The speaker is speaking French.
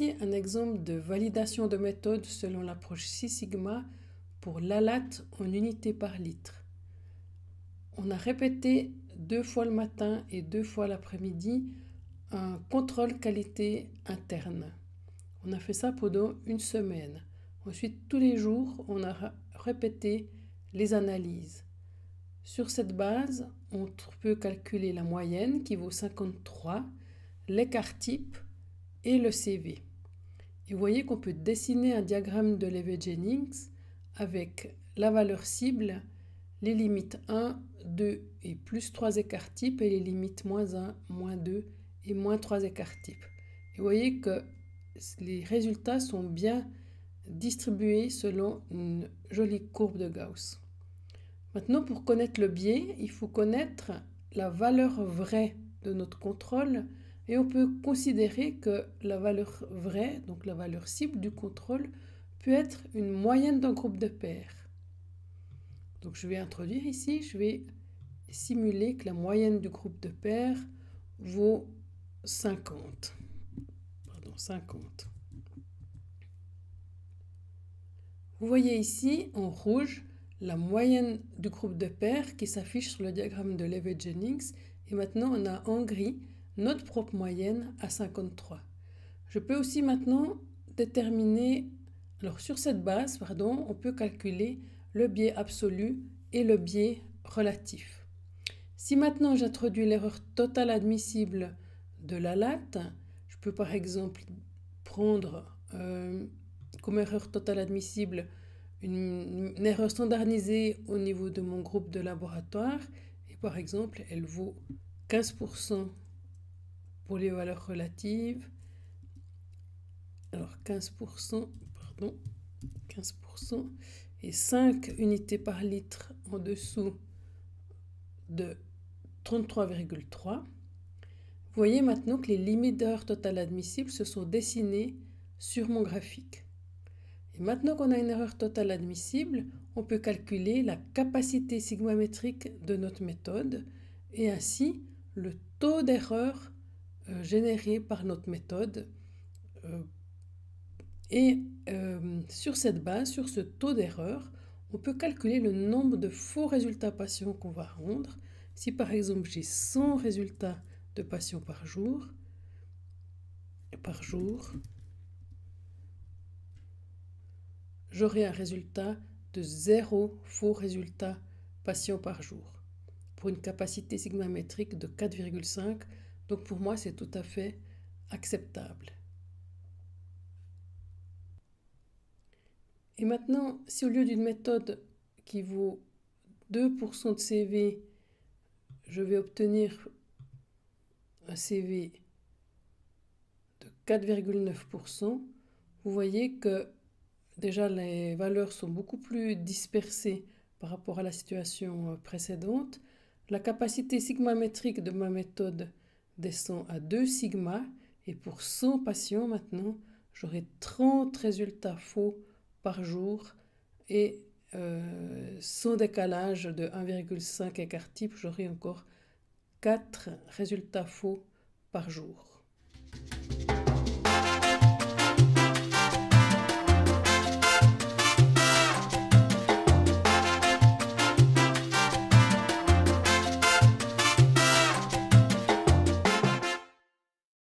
ici un exemple de validation de méthode selon l'approche Six Sigma pour l'ALAT en unités par litre. On a répété 2 fois le matin et 2 fois l'après-midi un contrôle qualité interne. On a fait ça pendant une semaine. Ensuite, tous les jours, on a répété les analyses. Sur cette base, on peut calculer la moyenne qui vaut 53, l'écart type et le CV. Et vous voyez qu'on peut dessiner un diagramme de Levi-Jennings avec la valeur cible, les limites 1, 2 et plus 3 écarts types et les limites moins 1, moins 2 et moins 3 écarts types. Et vous voyez que les résultats sont bien distribués selon une jolie courbe de Gauss. Maintenant, pour connaître le biais, il faut connaître la valeur vraie de notre contrôle et on peut considérer que la valeur vraie, donc la valeur cible du contrôle, peut être une moyenne d'un groupe de pairs. Donc je vais introduire ici, je vais simuler que la moyenne du groupe de pairs vaut 50. Vous voyez ici en rouge la moyenne du groupe de pairs qui s'affiche sur le diagramme de Levi-Jennings et maintenant on a en gris notre propre moyenne à 53. Je peux aussi maintenant déterminer, alors sur cette base, on peut calculer le biais absolu et le biais relatif. Si maintenant j'introduis l'erreur totale admissible de la latte, je peux par exemple prendre comme erreur totale admissible une erreur standardisée au niveau de mon groupe de laboratoire et par exemple elle vaut 15% pour les valeurs relatives. Alors 15% et 5 unités par litre en dessous de 33,3. Vous voyez maintenant que les limites d'erreur totale admissible se sont dessinées sur mon graphique. Et maintenant qu'on a une erreur totale admissible, on peut calculer la capacité sigmamétrique de notre méthode et ainsi le taux d'erreur généré par notre méthode. Sur cette base, sur ce taux d'erreur, on peut calculer le nombre de faux résultats patients qu'on va rendre. Si par exemple j'ai 100 résultats de patients par jour, j'aurai un résultat de 0 faux résultats patients par jour pour une capacité sigmamétrique de 4,5. Donc pour moi, c'est tout à fait acceptable. Et maintenant, si au lieu d'une méthode qui vaut 2% de CV, je vais obtenir un CV de 4,9%, vous voyez que déjà les valeurs sont beaucoup plus dispersées par rapport à la situation précédente. La capacité sigmamétrique de ma méthode descend à 2 sigma et pour 100 patients maintenant, j'aurai 30 résultats faux par jour et sans décalage de 1,5 écart type, j'aurai encore 4 résultats faux par jour.